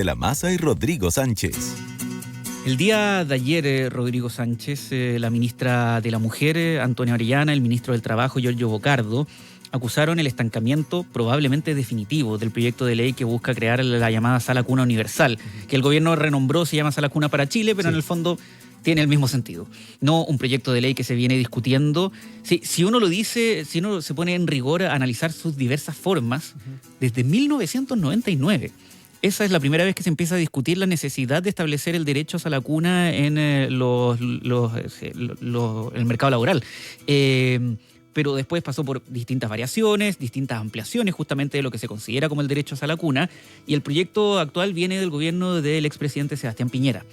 de la Maza y Rodrigo Sánchez. El día de ayer, Rodrigo Sánchez, la ministra de la Mujer, Antonia Orellana, el ministro del Trabajo, Giorgio Bocardo, acusaron el estancamiento probablemente definitivo del proyecto de ley que busca crear la llamada Sala Cuna Universal, que el gobierno renombró, se llama Sala Cuna para Chile, pero sí, en el fondo tiene el mismo sentido. No un proyecto de ley que se viene discutiendo. Si uno lo dice, si uno se pone en rigor a analizar sus diversas formas, desde 1999... Esa es la primera vez que se empieza a discutir la necesidad de establecer el derecho a la cuna en el mercado laboral. Pero después pasó por distintas variaciones, distintas ampliaciones justamente de lo que se considera como el derecho a la cuna, y el proyecto actual viene del gobierno del expresidente Sebastián Piñera,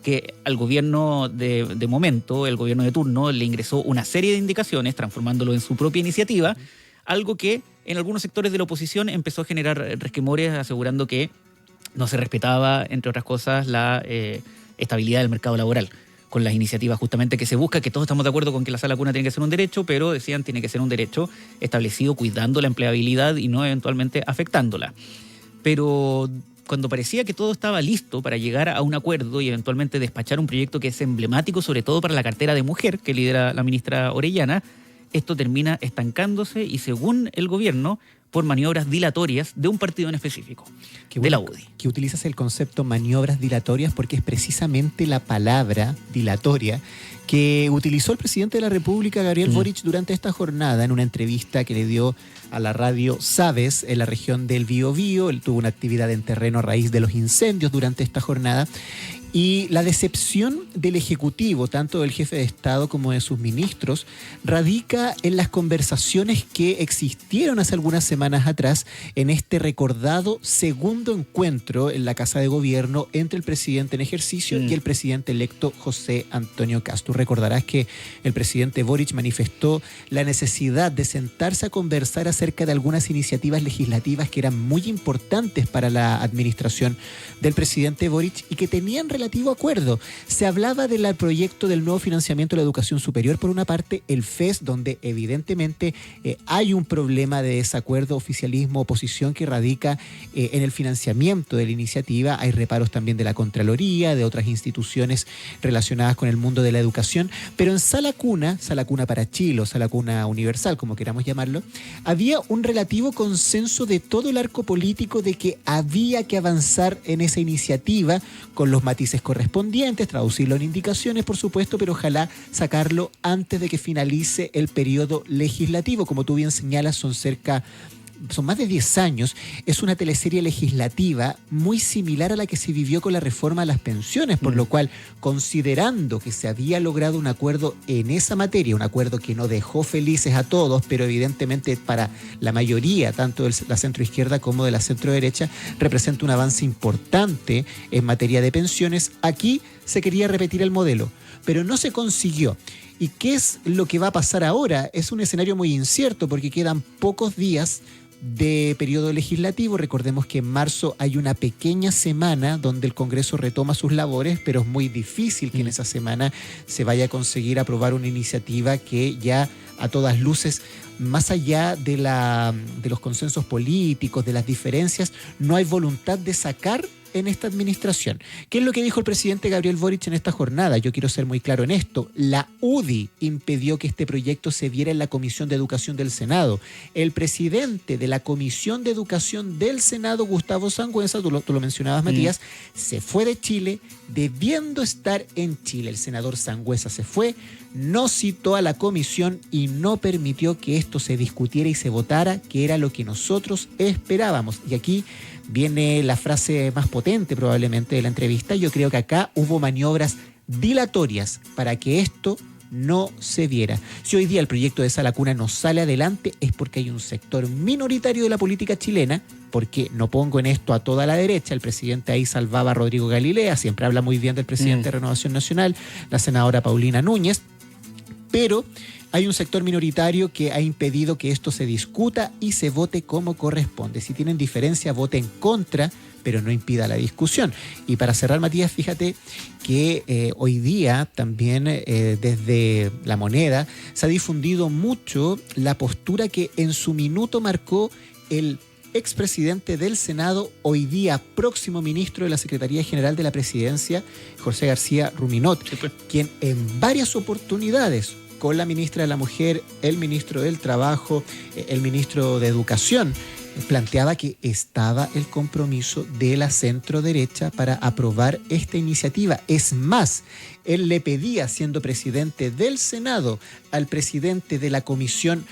que al gobierno de momento, el gobierno de turno, le ingresó una serie de indicaciones, transformándolo en su propia iniciativa, algo que en algunos sectores de la oposición empezó a generar resquemores, asegurando que no se respetaba, entre otras cosas, la estabilidad del mercado laboral, con las iniciativas justamente que se busca, que todos estamos de acuerdo con que la sala cuna tiene que ser un derecho, pero decían tiene que ser un derecho establecido cuidando la empleabilidad y no eventualmente afectándola. Pero cuando parecía que todo estaba listo para llegar a un acuerdo y eventualmente despachar un proyecto que es emblemático, sobre todo para la cartera de mujer que lidera la ministra Orellana, esto termina estancándose y, según el gobierno, por maniobras dilatorias de un partido en específico, de la UDI. Que utilizas el concepto maniobras dilatorias porque es precisamente la palabra dilatoria que utilizó el presidente de la República, Gabriel Boric, durante esta jornada en una entrevista que le dio a la radio Sabes en la región del Biobío. Él tuvo una actividad en terreno a raíz de los incendios durante esta jornada. Y la decepción del Ejecutivo, tanto del jefe de Estado como de sus ministros, radica en las conversaciones que existieron hace algunas semanas atrás en este recordado segundo encuentro en la Casa de Gobierno entre el presidente en ejercicio y el presidente electo José Antonio Kast. Tú recordarás que el presidente Boric manifestó la necesidad de sentarse a conversar acerca de algunas iniciativas legislativas que eran muy importantes para la administración del presidente Boric y que tenían relativo acuerdo. Se hablaba del proyecto del nuevo financiamiento de la educación superior, por una parte el FES, donde evidentemente hay un problema de desacuerdo oficialismo-oposición que radica en el financiamiento de la iniciativa. Hay reparos también de la Contraloría, de otras instituciones relacionadas con el mundo de la educación, pero en Sala Cuna para Chile o Sala Cuna Universal, como queramos llamarlo, había un relativo consenso de todo el arco político de que había que avanzar en esa iniciativa con los matices correspondientes, traducirlo en indicaciones, por supuesto, pero ojalá sacarlo antes de que finalice el periodo legislativo. Como tú bien señalas, son más de 10 años. Es una teleserie legislativa muy similar a la que se vivió con la reforma a las pensiones, por lo cual, considerando que se había logrado un acuerdo en esa materia, un acuerdo que no dejó felices a todos, pero evidentemente para la mayoría, tanto de la centroizquierda como de la centroderecha, representa un avance importante en materia de pensiones, aquí se quería repetir el modelo, pero no se consiguió. ¿Y qué es lo que va a pasar ahora? Es un escenario muy incierto porque quedan pocos días de periodo legislativo. Recordemos que en marzo hay una pequeña semana donde el Congreso retoma sus labores, pero es muy difícil que en esa semana se vaya a conseguir aprobar una iniciativa que ya a todas luces, más allá de los consensos políticos, de las diferencias, no hay voluntad de sacar en esta administración. ¿Qué es lo que dijo el presidente Gabriel Boric en esta jornada? Yo quiero ser muy claro en esto. La UDI impidió que este proyecto se viera en la Comisión de Educación del Senado. El presidente de la Comisión de Educación del Senado, Gustavo Sangüesa, tú lo mencionabas, Matías, se fue de Chile, debiendo estar en Chile. El senador Sangüesa se fue, no citó a la comisión y no permitió que esto se discutiera y se votara, que era lo que nosotros esperábamos. Y aquí viene la frase más potente probablemente de la entrevista. Yo creo que acá hubo maniobras dilatorias para que esto no se viera. Si hoy día el proyecto de Sala Cuna no sale adelante es porque hay un sector minoritario de la política chilena, porque no pongo en esto a toda la derecha. El presidente ahí salvaba a Rodrigo Galilea, siempre habla muy bien del presidente de Renovación Nacional, la senadora Paulina Núñez, pero hay un sector minoritario que ha impedido que esto se discuta y se vote como corresponde. Si tienen diferencia, voten contra, pero no impida la discusión. Y para cerrar, Matías, fíjate que hoy día también desde La Moneda se ha difundido mucho la postura que en su minuto marcó el expresidente del Senado, hoy día próximo ministro de la Secretaría General de la Presidencia, José García Ruminot, quien en varias oportunidades, con la ministra de la Mujer, el ministro del Trabajo, el ministro de Educación, planteaba que estaba el compromiso de la centro-derecha para aprobar esta iniciativa. Es más, él le pedía, siendo presidente del Senado, al presidente de la Comisión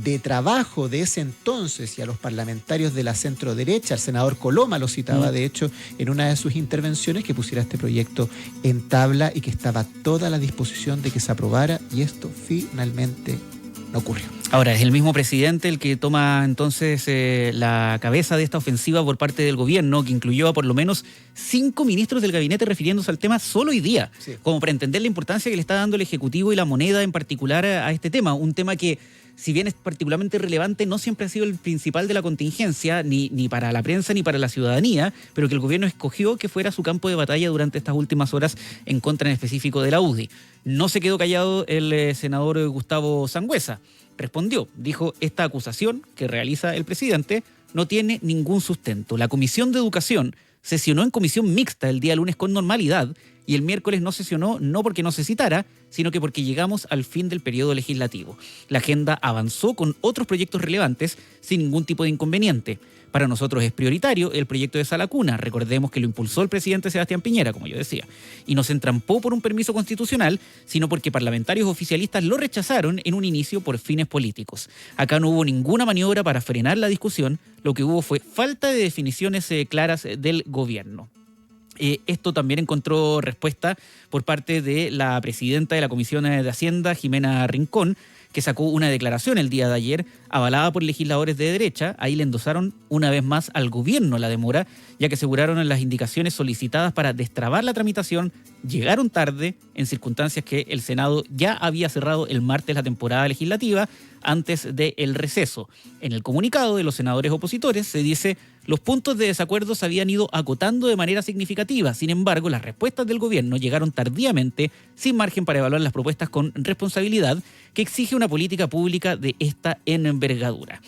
de Trabajo de ese entonces y a los parlamentarios de la centro-derecha, el senador Coloma lo citaba de hecho en una de sus intervenciones, que pusiera este proyecto en tabla y que estaba toda la disposición de que se aprobara, y esto finalmente no ocurrió. Ahora, es el mismo presidente el que toma entonces la cabeza de esta ofensiva por parte del gobierno, que incluyó a por lo menos 5 ministros del gabinete refiriéndose al tema solo hoy día, sí, como para entender la importancia que le está dando el Ejecutivo y la moneda en particular a este tema. Un tema que, si bien es particularmente relevante, no siempre ha sido el principal de la contingencia, ni para la prensa ni para la ciudadanía, pero que el gobierno escogió que fuera su campo de batalla durante estas últimas horas en contra en específico de la UDI. No se quedó callado el senador Gustavo Sangüesa. Respondió, dijo: esta acusación que realiza el presidente no tiene ningún sustento. La Comisión de Educación sesionó en comisión mixta el día lunes con normalidad, y el miércoles no sesionó no porque no se citara, sino que porque llegamos al fin del periodo legislativo. La agenda avanzó con otros proyectos relevantes sin ningún tipo de inconveniente. Para nosotros es prioritario el proyecto de Sala Cuna. Recordemos que lo impulsó el presidente Sebastián Piñera, como yo decía, y no se entrampó por un permiso constitucional, sino porque parlamentarios oficialistas lo rechazaron en un inicio por fines políticos. Acá no hubo ninguna maniobra para frenar la discusión, lo que hubo fue falta de definiciones claras del gobierno. Esto también encontró respuesta por parte de la presidenta de la Comisión de Hacienda, Jimena Rincón, que sacó una declaración el día de ayer, avalada por legisladores de derecha. Ahí le endosaron una vez más al gobierno la demora, ya que aseguraron las indicaciones solicitadas para destrabar la tramitación llegaron tarde, en circunstancias que el Senado ya había cerrado el martes la temporada legislativa antes del receso. En el comunicado de los senadores opositores se dice: los puntos de desacuerdo se habían ido acotando de manera significativa. Sin embargo, las respuestas del gobierno llegaron tardíamente, sin margen para evaluar las propuestas con responsabilidad que exige una política pública de esta envergadura.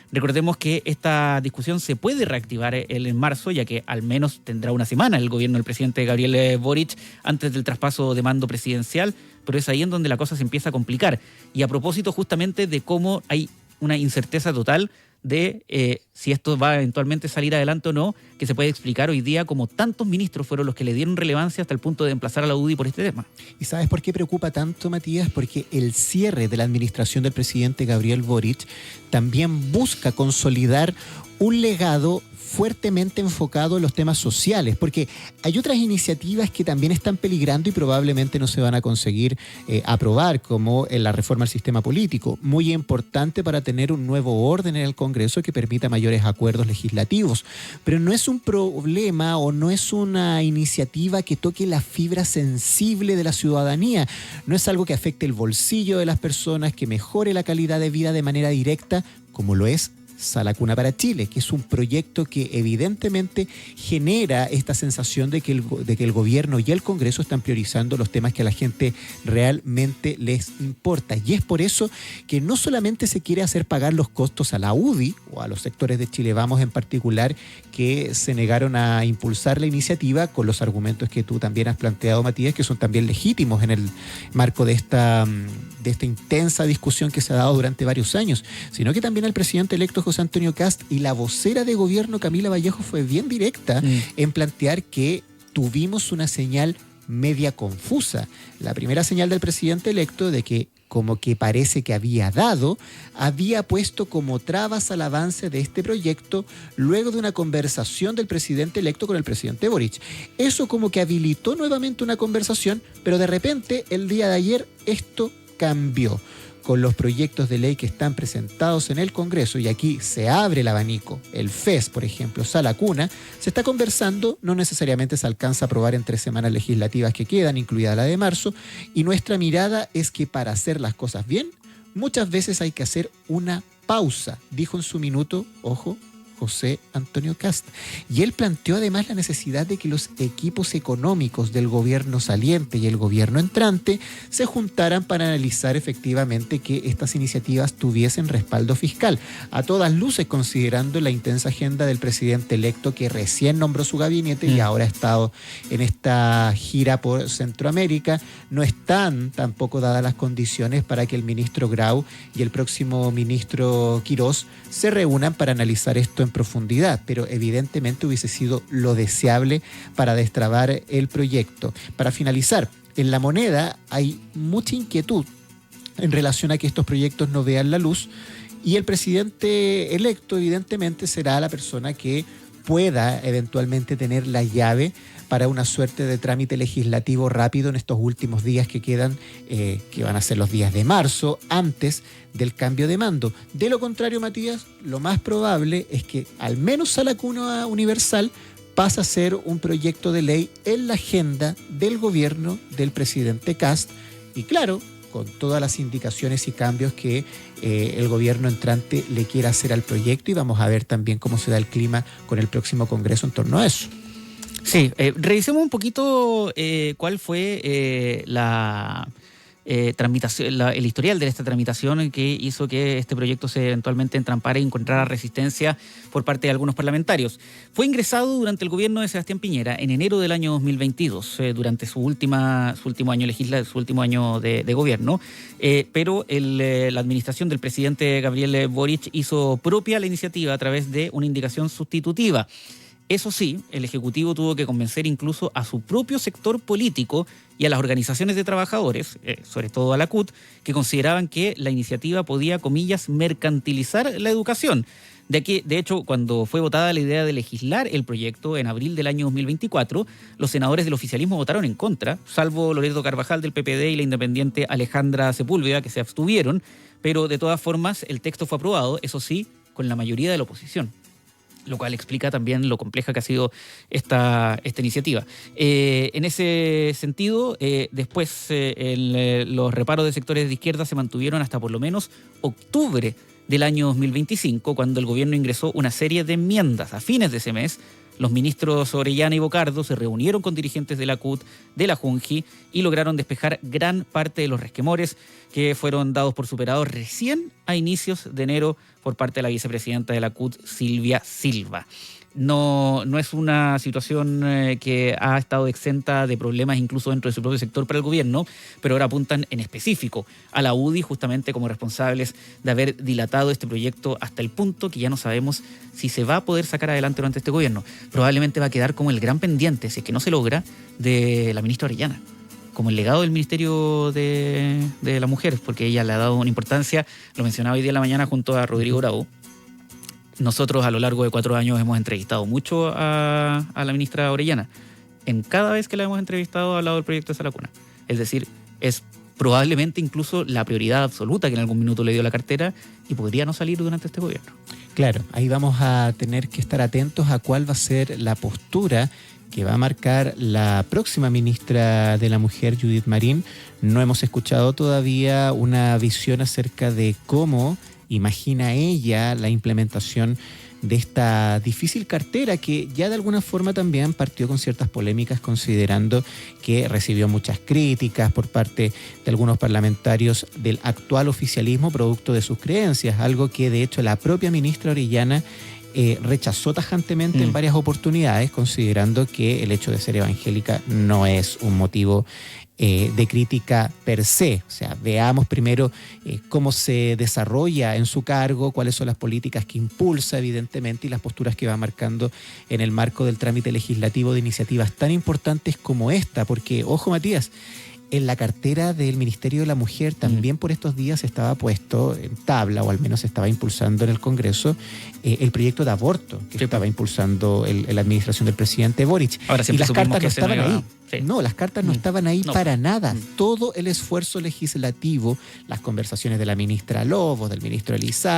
Recordemos que esta discusión se puede reactivar en marzo, ya que al menos tendrá una semana el gobierno del presidente Gabriel Boric antes del traspaso de mando presidencial, pero es ahí en donde la cosa se empieza a complicar. Y a propósito justamente de cómo hay una incerteza total de si esto va a eventualmente salir adelante o no, que se puede explicar hoy día como tantos ministros fueron los que le dieron relevancia hasta el punto de emplazar a la UDI por este tema. ¿Y sabes por qué preocupa tanto, Matías? Porque el cierre de la administración del presidente Gabriel Boric también busca consolidar un legado fuertemente enfocado en los temas sociales, porque hay otras iniciativas que también están peligrando y probablemente no se van a conseguir aprobar, como la reforma al sistema político, muy importante para tener un nuevo orden en el Congreso que permita mayores acuerdos legislativos. Pero no es un problema o no es una iniciativa que toque la fibra sensible de la ciudadanía, no es algo que afecte el bolsillo de las personas, que mejore la calidad de vida de manera directa, como lo es Sala Cuna para Chile, que es un proyecto que evidentemente genera esta sensación de que el gobierno y el Congreso están priorizando los temas que a la gente realmente les importa. Y es por eso que no solamente se quiere hacer pagar los costos a la UDI o a los sectores de Chile Vamos en particular, que se negaron a impulsar la iniciativa con los argumentos que tú también has planteado, Matías, que son también legítimos en el marco de esta intensa discusión que se ha dado durante varios años, sino que también al presidente electo José Antonio Kast y la vocera de gobierno Camila Vallejo fue bien directa en plantear que tuvimos una señal media confusa. La primera señal del presidente electo de que, como que parece que había puesto como trabas al avance de este proyecto luego de una conversación del presidente electo con el presidente Boric. Eso como que habilitó nuevamente una conversación, pero de repente el día de ayer esto cambió. Con los proyectos de ley que están presentados en el Congreso, y aquí se abre el abanico, el FES, por ejemplo, Sala Cuna, se está conversando, no necesariamente se alcanza a aprobar en 3 semanas legislativas que quedan, incluida la de marzo, y nuestra mirada es que para hacer las cosas bien, muchas veces hay que hacer una pausa, dijo en su minuto, ojo, José Antonio Kast. Y él planteó además la necesidad de que los equipos económicos del gobierno saliente y el gobierno entrante se juntaran para analizar efectivamente que estas iniciativas tuviesen respaldo fiscal. A todas luces, considerando la intensa agenda del presidente electo que recién nombró su gabinete y ahora ha estado en esta gira por Centroamérica, no están tampoco dadas las condiciones para que el ministro Grau y el próximo ministro Quirós se reúnan para analizar esto en profundidad, pero evidentemente hubiese sido lo deseable para destrabar el proyecto. Para finalizar, en La Moneda hay mucha inquietud en relación a que estos proyectos no vean la luz, y el presidente electo evidentemente será la persona que pueda eventualmente tener la llave para una suerte de trámite legislativo rápido en estos últimos días que quedan, que van a ser los días de marzo, antes del cambio de mando. De lo contrario, Matías, lo más probable es que al menos a la cuna universal pasa a ser un proyecto de ley en la agenda del gobierno del presidente Kast, y claro, con todas las indicaciones y cambios que el gobierno entrante le quiera hacer al proyecto, y vamos a ver también cómo se da el clima con el próximo Congreso en torno a eso. Sí, revisemos un poquito cuál fue la tramitación, el historial de esta tramitación que hizo que este proyecto se eventualmente entrampara y encontrara resistencia por parte de algunos parlamentarios. Fue ingresado durante el gobierno de Sebastián Piñera en enero del año 2022, durante su último año de gobierno, pero la administración del presidente Gabriel Boric hizo propia la iniciativa a través de una indicación sustitutiva. Eso sí, el Ejecutivo tuvo que convencer incluso a su propio sector político y a las organizaciones de trabajadores, sobre todo a la CUT, que consideraban que la iniciativa podía, comillas, mercantilizar la educación. De hecho, cuando fue votada la idea de legislar el proyecto en abril del año 2024, los senadores del oficialismo votaron en contra, salvo Loreto Carvajal del PPD y la independiente Alejandra Sepúlveda, que se abstuvieron, pero de todas formas el texto fue aprobado, eso sí, con la mayoría de la oposición, lo cual explica también lo compleja que ha sido esta iniciativa. En ese sentido, después los reparos de sectores de izquierda se mantuvieron hasta por lo menos octubre del año 2025, cuando el gobierno ingresó una serie de enmiendas. A fines de ese mes, los ministros Orellana y Bocardo se reunieron con dirigentes de la CUT, de la Junji, y lograron despejar gran parte de los resquemores que fueron dados por superados recién a inicios de enero por parte de la vicepresidenta de la CUT, Silvia Silva. No es una situación que ha estado exenta de problemas incluso dentro de su propio sector para el gobierno, pero ahora apuntan en específico a la UDI justamente como responsables de haber dilatado este proyecto hasta el punto que ya no sabemos si se va a poder sacar adelante durante este gobierno. Probablemente va a quedar como el gran pendiente, si es que no se logra, de la ministra Orellana, como el legado del Ministerio de la Mujer, porque ella le ha dado una importancia, lo mencionaba hoy día en la mañana junto a Rodrigo Bravo. Nosotros a lo largo de 4 años hemos entrevistado mucho a la ministra Orellana. En cada vez que la hemos entrevistado ha hablado del proyecto de Sala Cuna. Es decir, es probablemente incluso la prioridad absoluta que en algún minuto le dio la cartera y podría no salir durante este gobierno. Claro, ahí vamos a tener que estar atentos a cuál va a ser la postura que va a marcar la próxima ministra de la Mujer, Judith Marín. No hemos escuchado todavía una visión acerca de cómo imagina ella la implementación de esta difícil cartera, que ya de alguna forma también partió con ciertas polémicas, considerando que recibió muchas críticas por parte de algunos parlamentarios del actual oficialismo producto de sus creencias, algo que de hecho la propia ministra Orellana rechazó tajantemente en varias oportunidades, considerando que el hecho de ser evangélica no es un motivo de crítica per se. O sea, veamos primero cómo se desarrolla en su cargo, cuáles son las políticas que impulsa, evidentemente, y las posturas que va marcando en el marco del trámite legislativo de iniciativas tan importantes como esta, porque, ojo, Matías, en la cartera del Ministerio de la Mujer también por estos días estaba puesto en tabla, o al menos estaba impulsando en el Congreso, el proyecto de aborto que estaba impulsando la administración del presidente Boric. Ahora, y las cartas no estaban ahí. Sí. No, las cartas no estaban ahí para nada. Mm. Todo el esfuerzo legislativo, las conversaciones de la ministra Lobos, del ministro Elizalde,